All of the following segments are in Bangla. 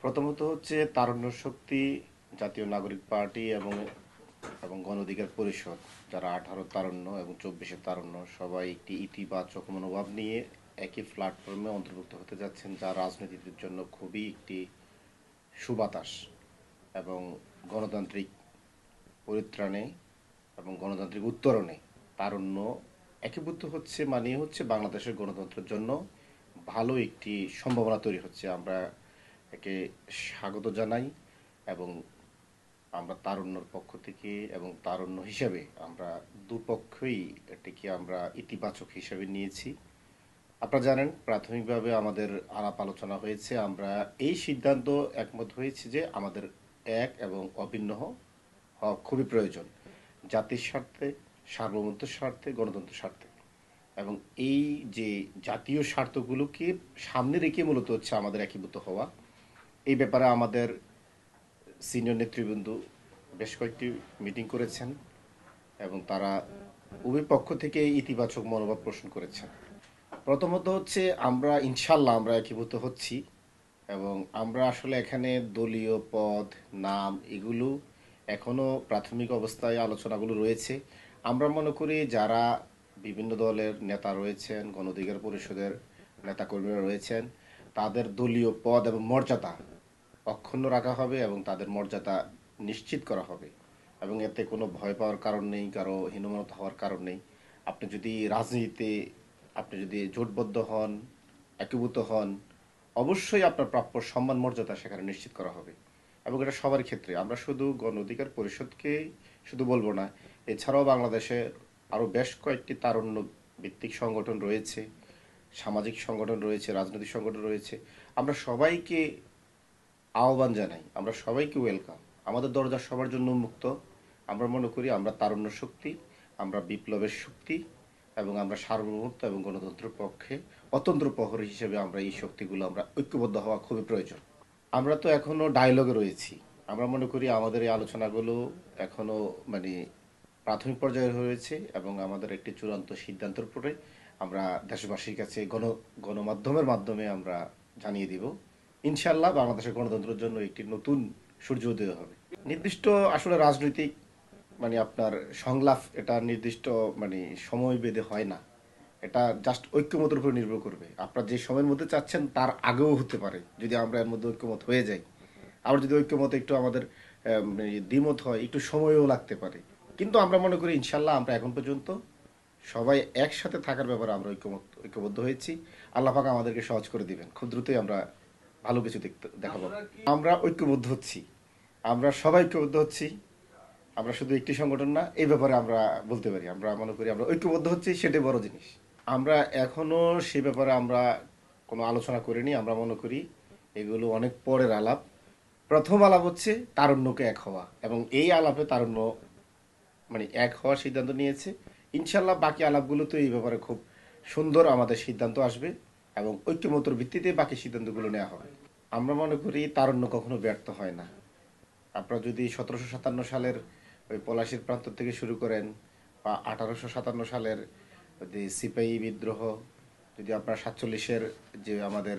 প্রথমত হচ্ছে তারুণ্য শক্তি, জাতীয় নাগরিক পার্টি এবং এবং গণ অধিকার পরিষদ, যারা 18 তারুণ্য এবং 24 তারুণ্য সবাই একটি ইতিবাচক মনোভাব নিয়ে একই প্ল্যাটফর্মে অন্তর্ভুক্ত হতে যাচ্ছেন, যা রাজনীতির জন্য খুবই একটি সুবাতাস এবং গণতান্ত্রিক পরিত্রাণে এবং গণতান্ত্রিক উত্তরণে তারুণ্য একীভূত হচ্ছে, মানে হচ্ছে বাংলাদেশের গণতন্ত্রের জন্য ভালো একটি সম্ভাবনা তৈরি হচ্ছে। আমরা একে স্বাগত জানাই এবং আমরা তারুণ্যর পক্ষ থেকে এবং তারুণ্য হিসাবে আমরা দুপক্ষই এটিকে আমরা ইতিবাচক হিসাবে নিয়েছি। আপনারা জানেন, প্রাথমিকভাবে আমাদের আলাপ আলোচনা হয়েছে, আমরা এই সিদ্ধান্ত একমত হয়েছি যে আমাদের এক এবং অভিন্ন হওয়া খুবই প্রয়োজন, জাতির স্বার্থে, সার্বভৌমত্বের স্বার্থে, গণতন্ত্রের স্বার্থে। এবং এই যে জাতীয় স্বার্থগুলোকে সামনে রেখে মূলত হচ্ছে আমাদের একীভূত হওয়া। এই ব্যাপারে আমাদের সিনিয়র নেতৃবৃন্দ বেশ কয়েকটি মিটিং করেছেন এবং তারা উভয় পক্ষ থেকে ইতিবাচক মনোভাব পোষণ করেছেন। প্রথমত হচ্ছে আমরা ইনশাল্লাহ আমরা একীভূত হচ্ছি এবং আমরা আসলে এখানে দলীয় পদ, নাম এগুলো এখনো প্রাথমিক অবস্থায় আলোচনাগুলো রয়েছে। আমরা মনে করি যারা বিভিন্ন দলের নেতা রয়েছেন, গণ অধিকার পরিষদের নেতাকর্মীরা রয়েছেন, তাদের দলীয় পদ এবং মর্যাদা অক্ষুণ্ণ রাখা হবে এবং তাদের মর্যাদা নিশ্চিত করা হবে এবং এতে কোনো ভয় পাওয়ার কারণ নেই, কারো হীনমন্যতা হওয়ার কারণ নেই। আপনি যদি রাজনীতিতে আপনি যদি জোটবদ্ধ হন, একীভূত হন, অবশ্যই আপনার প্রাপ্য সম্মান মর্যাদা সেখানে নিশ্চিত করা হবে এবং এটা সবার ক্ষেত্রে। আমরা শুধু গণ অধিকার পরিষদকে শুধু বলবো না, এছাড়াও বাংলাদেশে আরও বেশ কয়েকটি তারুণ্য ভিত্তিক সংগঠন রয়েছে, সামাজিক সংগঠন রয়েছে, রাজনৈতিক সংগঠন রয়েছে। আমরা সবাইকে আহ্বান জানাই, আমরা সবাইকে ওয়েলকাম। আমাদের দরজা সবার জন্য উন্মুক্ত। আমরা মনে করি আমরা তারুণ্য শক্তি, আমরা বিপ্লবের শক্তি এবং আমরা সার্বভৌমত্ব এবং গণতন্ত্রের পক্ষে অতন্ত্র প্রহরী হিসেবে আমরা এই শক্তিগুলো আমরা ঐক্যবদ্ধ হওয়া খুবই প্রয়োজন। আমরা তো এখনো ডায়লগে রয়েছি। আমরা মনে করি আমাদের এই আলোচনাগুলো এখনো মানে প্রাথমিক পর্যায়ে রয়েছে এবং আমাদের একটি চূড়ান্ত সিদ্ধান্তের উপরে আমরা দেশবাসীর কাছে গণমাধ্যমের মাধ্যমে আমরা জানিয়ে দিব। ইনশাল্লাহ বাংলাদেশের গণতন্ত্রের জন্য একটি নতুন সূর্য উদয় হবে। নির্দিষ্ট আসলে রাজনৈতিক আপনার সংলাপ এটা নির্দিষ্ট সময় বেঁধে হয় না। এটা জাস্ট ঐক্যমতের উপর নির্ভর করবে। আপনারা যে সময়ের মধ্যে চাচ্ছেন তার আগেও হতে পারে, যদি আমরা এর মধ্যে ঐক্যমত হয়ে যাই। আবার যদি ঐক্যমত একটু আমাদের দ্বিমত হয়, একটু সময়ও লাগতে পারে। কিন্তু আমরা মনে করি ইনশাল্লাহ আমরা এখন পর্যন্ত সবাই একসাথে থাকার ব্যাপারে আমরা ঐক্যবদ্ধ হয়েছি। আল্লাহ পাক আমাদেরকে সহজ করে দিবেন, খুব দ্রুতই আমরা ভালো কিছু দেখাবো। আমরা ঐক্যবদ্ধ হচ্ছি, আমরা সবাই ঐক্যবদ্ধ হচ্ছি। আমরা শুধু একটি সংগঠন না, এই ব্যাপারে আমরা বলতে পারি। আমরা মনে করি আমরা ঐক্যবদ্ধ হচ্ছি, সেটাই বড় জিনিস। আমরা এখনো সে ব্যাপারে আমরা কোনো আলোচনা করিনি। আমরা মনে করি এগুলো অনেক পরের আলাপ। প্রথম আলাপ হচ্ছে তারুণ্যকে এক হওয়া এবং এই আলাপে তারুণ্য এক হওয়ার সিদ্ধান্ত নিয়েছে। ইনশাল্লাহ বাকি আলাপগুলো তো এই ব্যাপারে খুব সুন্দর আমাদের সিদ্ধান্ত আসবে এবং ঐক্যমতর ভিত্তিতে বাকি সিদ্ধান্তগুলো নেওয়া হবে। আমরা মনে করি তারুণ্য কখনো ব্যর্থ হয় না। আপনারা যদি 1757 সালের ওই পলাশির প্রান্ত থেকে শুরু করেন বা 1857 সালের যে সিপাহী বিদ্রোহ, যদি আপনার 47-এর যে আমাদের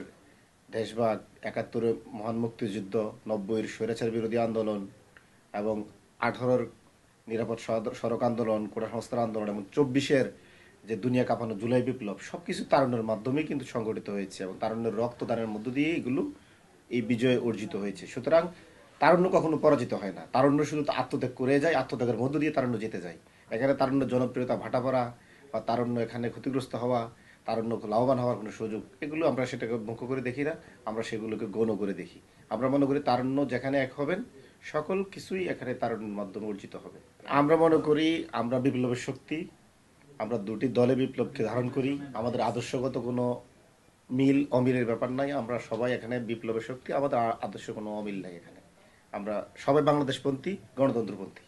দেশভাগ, 71-এর মহান মুক্তিযুদ্ধ, 90-এর স্বৈরাচার বিরোধী আন্দোলন এবং 18-র নিরাপদ সড়ক আন্দোলন, কোটা সংস্কার আন্দোলন এবং 24-এর যে দুনিয়া কাঁপানো জুলাই বিপ্লব, সব কিছু তারুণ্যের মাধ্যমেই কিন্তু সংগঠিত হয়েছে এবং তারুণ্যের রক্তদানের মধ্য দিয়ে এগুলো এই বিজয় অর্জিত হয়েছে। সুতরাং তারুণ্য কখনো পরাজিত হয় না। তারুণ্য শুধু আত্মত্যাগ করে যায়, আত্মত্যাগের মধ্য দিয়ে তারুণ্য জিতে যায়। এখানে তারুণ্য জনপ্রিয়তা ভাটা পড়া বা তারুণ্য এখানে ক্ষতিগ্রস্ত হওয়া, তারুণ্য লাভবান হওয়ার কোনো সুযোগ, এগুলো আমরা সেটাকে মুখ্য করে দেখি না, আমরা সেগুলোকে গৌণ করে দেখি। আমরা মনে করি তারুণ্য যেখানে এক হবেন, সকল কিছুই এখানে তারুণ্যের মাধ্যমে অর্জিত হবে। আমরা মনে করি আমরা বিপ্লবের শক্তি, আমরা দুটি দলে বিপ্লবকে ধারণ করি। আমাদের আদর্শগত কোনো মিল অমিলের ব্যাপার নাই। আমরা সবাই এখানে বিপ্লবের শক্তি, আমাদের আদর্শ কোনো অমিল নাই এখানে। আমরা সবাই বাংলাদেশপন্থী, গণতন্ত্রপন্থী।